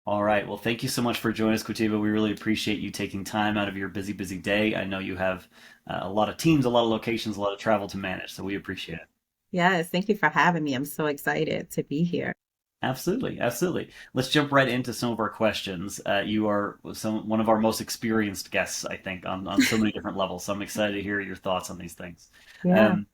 All right. Well, thank you so much for joining us, Kutiba. We really appreciate you taking time out of your busy, busy day. I know you have a lot of teams, a lot of locations, a lot of travel to manage, so we appreciate it. Yes, thank you for having me. I'm so excited to be here. Absolutely, absolutely. Let's jump right into some of our questions. You are one of our most experienced guests, I think, on so many different levels. So I'm excited to hear your thoughts on these things. Yeah. Um,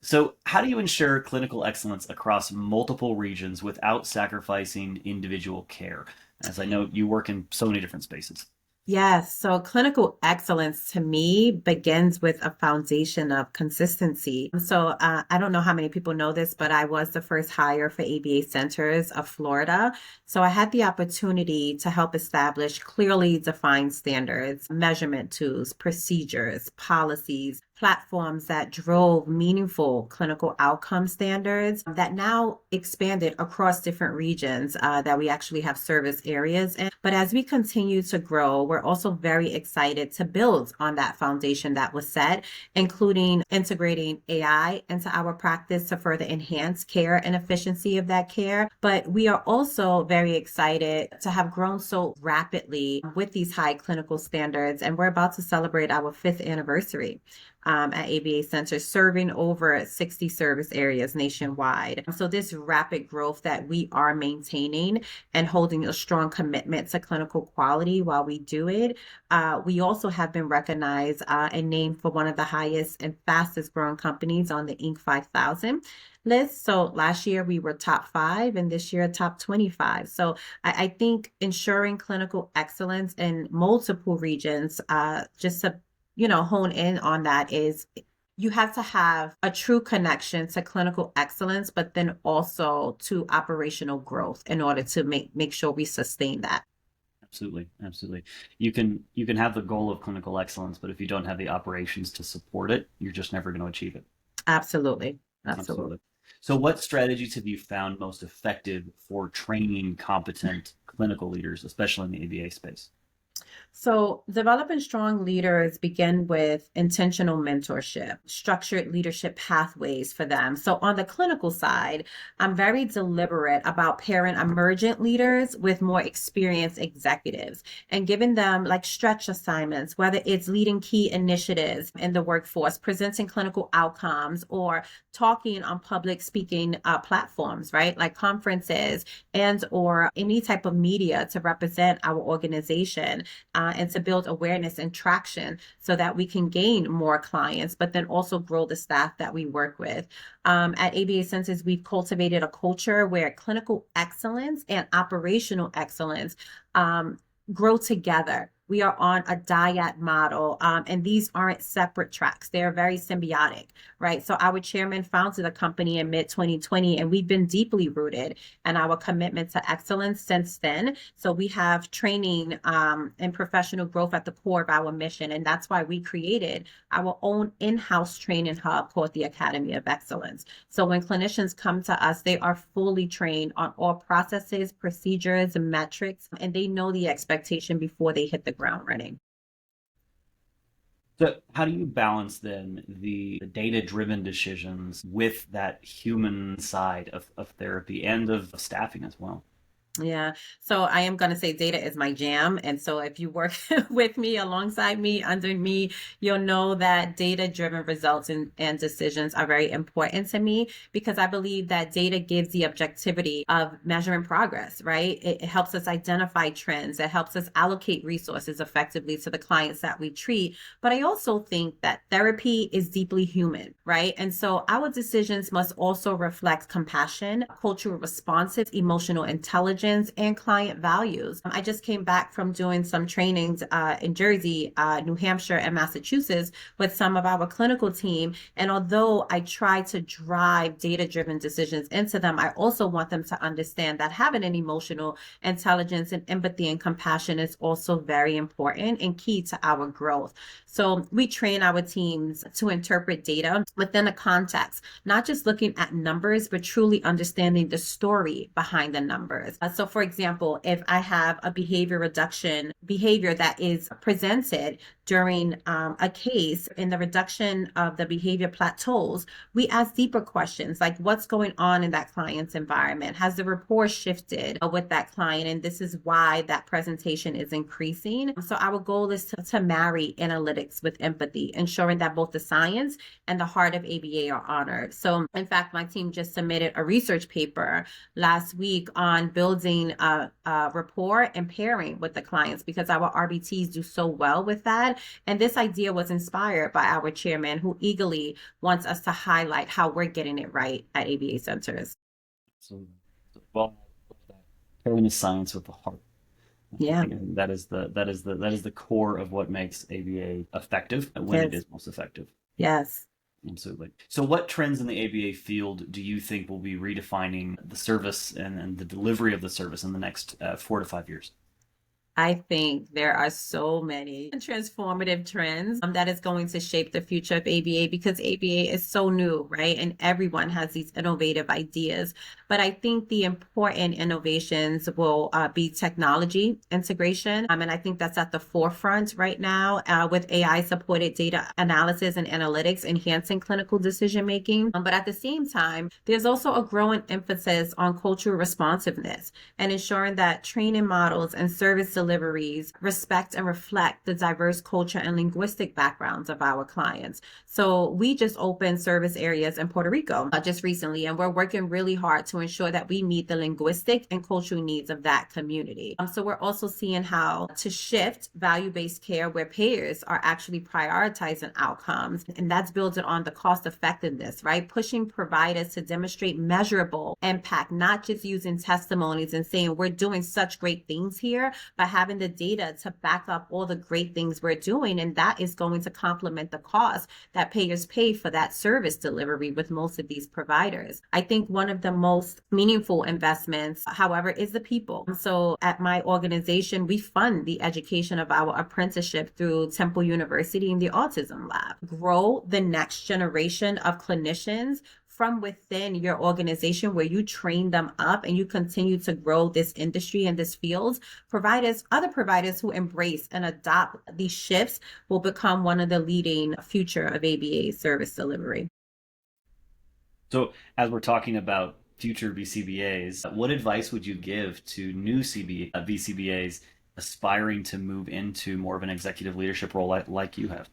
so, how do you ensure clinical excellence across multiple regions without sacrificing individual care? As I know, you work in so many different spaces. Yes, so clinical excellence to me begins with a foundation of consistency. So I don't know how many people know this, but I was the first hire for ABA Centers of Florida. So I had the opportunity to help establish clearly defined standards, measurement tools, procedures, policies, platforms that drove meaningful clinical outcome standards that now expanded across different regions that we actually have service areas in. But as we continue to grow, we're also very excited to build on that foundation that was set, including integrating AI into our practice to further enhance care and efficiency of that care. But we are also very excited to have grown so rapidly with these high clinical standards, and we're about to celebrate our fifth anniversary at ABA Center, serving over 60 service areas nationwide. So, this rapid growth that we are maintaining and holding a strong commitment to clinical quality while we do it, we also have been recognized and named for one of the highest and fastest growing companies on the Inc. 5000 list. So last year we were top five, and this year top 25. So I think ensuring clinical excellence in multiple regions, just to hone in on that is you have to have a true connection to clinical excellence, but then also to operational growth in order to make sure we sustain that. Absolutely, absolutely. You can have the goal of clinical excellence, but if you don't have the operations to support it, you're just never going to achieve it. Absolutely. Absolutely. Absolutely. So, what strategies have you found most effective for training competent clinical leaders, especially in the ABA space? So, developing strong leaders begin with intentional mentorship, structured leadership pathways for them. So, on the clinical side, I'm very deliberate about pairing emergent leaders with more experienced executives and giving them like stretch assignments, whether it's leading key initiatives in the workforce, presenting clinical outcomes, or talking on public speaking platforms, right? Like conferences and or any type of media to represent our organization and to build awareness and traction so that we can gain more clients, but then also grow the staff that we work with. At ABA Centers, we've cultivated a culture where clinical excellence and operational excellence grow together. We are on a dyad model, and these aren't separate tracks. They're very symbiotic, right? So our chairman founded the company in mid 2020, and we've been deeply rooted in our commitment to excellence since then. So we have training and professional growth at the core of our mission, and that's why we created our own in-house training hub called the Academy of Excellence. So when clinicians come to us, they are fully trained on all processes, procedures, and metrics, and they know the expectation before they hit the ground running. So, how do you balance then the data-driven decisions with that human side of therapy and of staffing as well? Yeah. So I am going to say data is my jam. And so if you work with me, alongside me, under me, you'll know that data driven results and decisions are very important to me because I believe that data gives the objectivity of measuring progress, right? It helps us identify trends. It helps us allocate resources effectively to the clients that we treat. But I also think that therapy is deeply human, right? And so our decisions must also reflect compassion, cultural responsive, emotional intelligence, and client values. I just came back from doing some trainings in Jersey, New Hampshire, and Massachusetts with some of our clinical team. And although I try to drive data driven decisions into them, I also want them to understand that having an emotional intelligence and empathy and compassion is also very important and key to our growth. So we train our teams to interpret data within a context, not just looking at numbers, but truly understanding the story behind the numbers. So for example, if I have a behavior reduction behavior that is presented during a case in the reduction of the behavior plateaus, we ask deeper questions like what's going on in that client's environment? Has the rapport shifted with that client? And this is why that presentation is increasing. So our goal is to marry analytics with empathy, ensuring that both the science and the heart of ABA are honored. So in fact, my team just submitted a research paper last week on building a rapport and pairing with the clients because our RBTs do so well with that. And this idea was inspired by our chairman who eagerly wants us to highlight how we're getting it right at ABA centers. So, well, pairing the science with the heart. Yeah. That is the core of what makes ABA effective when it Yes. is most effective. Yes. Absolutely. So, what trends in the ABA field do you think will be redefining the service and the delivery of the service in the next 4 to 5 years? I think there are so many transformative trends that is going to shape the future of ABA because ABA is so new, right? And everyone has these innovative ideas. But I think the important innovations will be technology integration. And I think that's at the forefront right now with AI supported data analysis and analytics, enhancing clinical decision making. But at the same time, there's also a growing emphasis on cultural responsiveness and ensuring that training models and service deliveries respect and reflect the diverse culture and linguistic backgrounds of our clients. So we just opened service areas in Puerto Rico just recently, and we're working really hard to ensure that we meet the linguistic and cultural needs of that community. So we're also seeing how to shift value-based care where payers are actually prioritizing outcomes, and that's built on the cost effectiveness, right? Pushing providers to demonstrate measurable impact, not just using testimonies and saying we're doing such great things here, but having the data to back up all the great things we're doing. And that is going to complement the cost that payers pay for that service delivery with most of these providers. I think one of the most meaningful investments, however, is the people. So at my organization, we fund the education of our apprenticeship through Temple University and the Autism Lab. Grow the next generation of clinicians from within your organization where you train them up and you continue to grow this industry and this field. Other providers who embrace and adopt these shifts will become one of the leading future of ABA service delivery. So, as we're talking about future VCBAs, what advice would you give to new VCBAs aspiring to move into more of an executive leadership role like you have?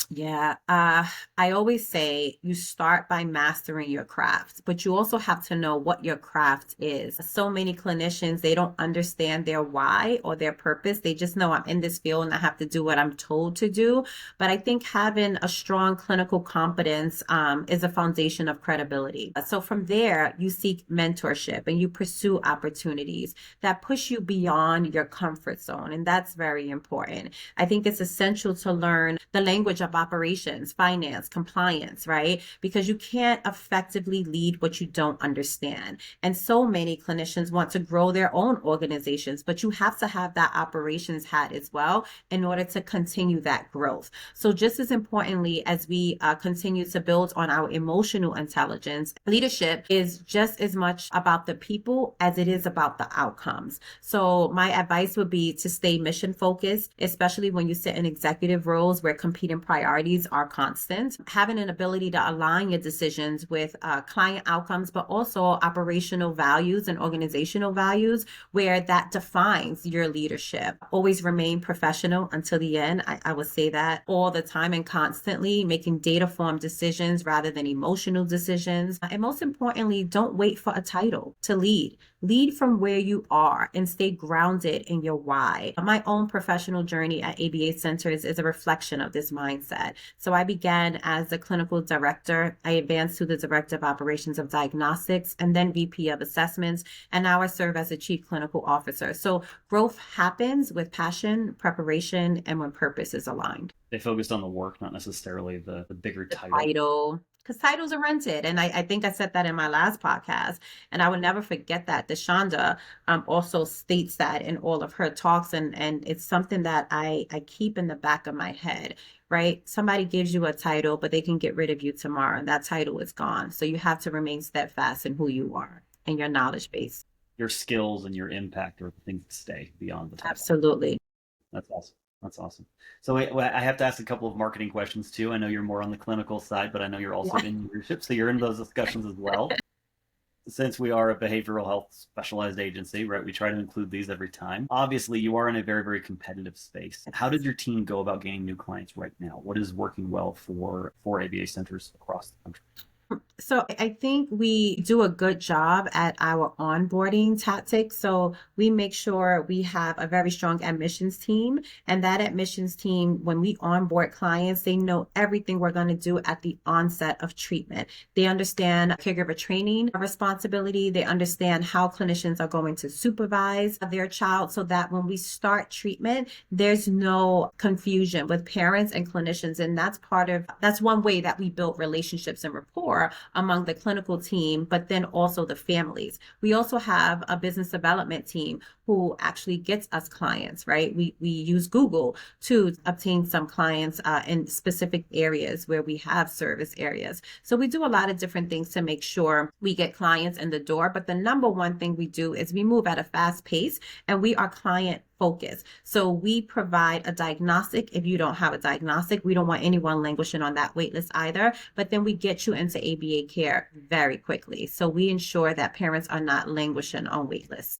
Yeah, I always say you start by mastering your craft, but you also have to know what your craft is. So many clinicians, they don't understand their why or their purpose. They just know I'm in this field and I have to do what I'm told to do. But I think having a strong clinical competence is a foundation of credibility. So from there, you seek mentorship and you pursue opportunities that push you beyond your comfort zone. And that's very important. I think it's essential to learn the language of operations, finance, compliance, right? Because you can't effectively lead what you don't understand. And so many clinicians want to grow their own organizations, but you have to have that operations hat as well in order to continue that growth. So just as importantly as we continue to build on our emotional intelligence, leadership is just as much about the people as it is about the outcomes. So my advice would be to stay mission focused, especially when you sit in executive roles where competing priorities are constant. Having an ability to align your decisions with client outcomes, but also operational values and organizational values where that defines your leadership. Always remain professional until the end. I would say that all the time and constantly making data-formed decisions rather than emotional decisions. And most importantly, don't wait for a title to lead. Lead from where you are and stay grounded in your why. My own professional journey at ABA Centers is a reflection of this mindset. So I began as the clinical director. I advanced to the director of operations of diagnostics and then VP of assessments. And now I serve as a chief clinical officer. So growth happens with passion, preparation, and when purpose is aligned. They focused on the work, not necessarily the bigger The title. title, because titles are rented. And I think I said that in my last podcast. And I will never forget that. Deshonda also states that in all of her talks. And it's something that I keep in the back of my head, right? Somebody gives you a title, but they can get rid of you tomorrow. And that title is gone. So you have to remain steadfast in who you are and your knowledge base. your skills and your impact are the things that stay beyond the title. Absolutely. That's awesome. That's awesome. So I have to ask a couple of marketing questions too. I know you're more on the clinical side, but I know you're also Yeah. in leadership, so you're in those discussions as well. Since we are a behavioral health specialized agency, right, we try to include these every time. Obviously, you are in a very, very competitive space. How did your team go about gaining new clients right now? What is working well for ABA centers across the country? So I think we do a good job at our onboarding tactics. So we make sure we have a very strong admissions team. And that admissions team, when we onboard clients, they know everything we're going to do at the onset of treatment. They understand caregiver training responsibility. They understand how clinicians are going to supervise their child so that when we start treatment, there's no confusion with parents and clinicians. And that's one way that we build relationships and rapport among the clinical team, but then also the families. We also have a business development team who actually gets us clients, right? We use Google to obtain some clients in specific areas where we have service areas. So we do a lot of different things to make sure we get clients in the door. But the number one thing we do is we move at a fast pace and we are client focus. So we provide a diagnostic. If you don't have a diagnostic, we don't want anyone languishing on that wait list either. But then we get you into ABA care very quickly. So we ensure that parents are not languishing on wait lists.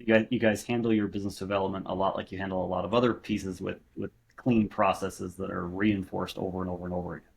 You guys handle your business development a lot like you handle a lot of other pieces with clean processes that are reinforced over and over and over again.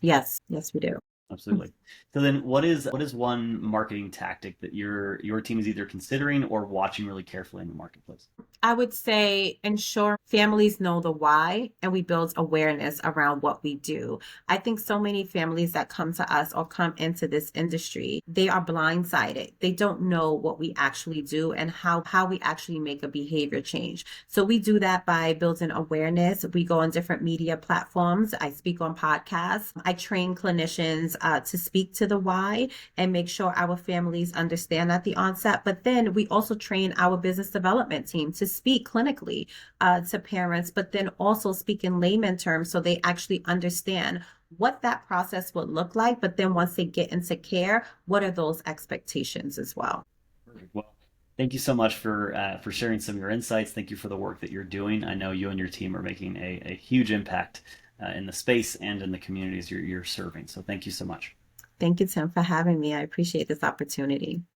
Yes, yes, we do. Absolutely. So then what is one marketing tactic that your team is either considering or watching really carefully in the marketplace? I would say ensure families know the why and we build awareness around what we do. I think so many families that come to us or come into this industry, they are blindsided. They don't know what we actually do and how we actually make a behavior change. So we do that by building awareness. We go on different media platforms. I speak on podcasts. I train clinicians to speak to the why and make sure our families understand at the onset. But then we also train our business development team to speak clinically to parents, but then also speak in layman terms so they actually understand what that process would look like. But then once they get into care, what are those expectations as well? Perfect. Well, thank you so much for sharing some of your insights. Thank you for the work that you're doing. I know you and your team are making a huge impact in the space and in the communities you're serving. So thank you so much. Thank you, Tim, for having me. I appreciate this opportunity.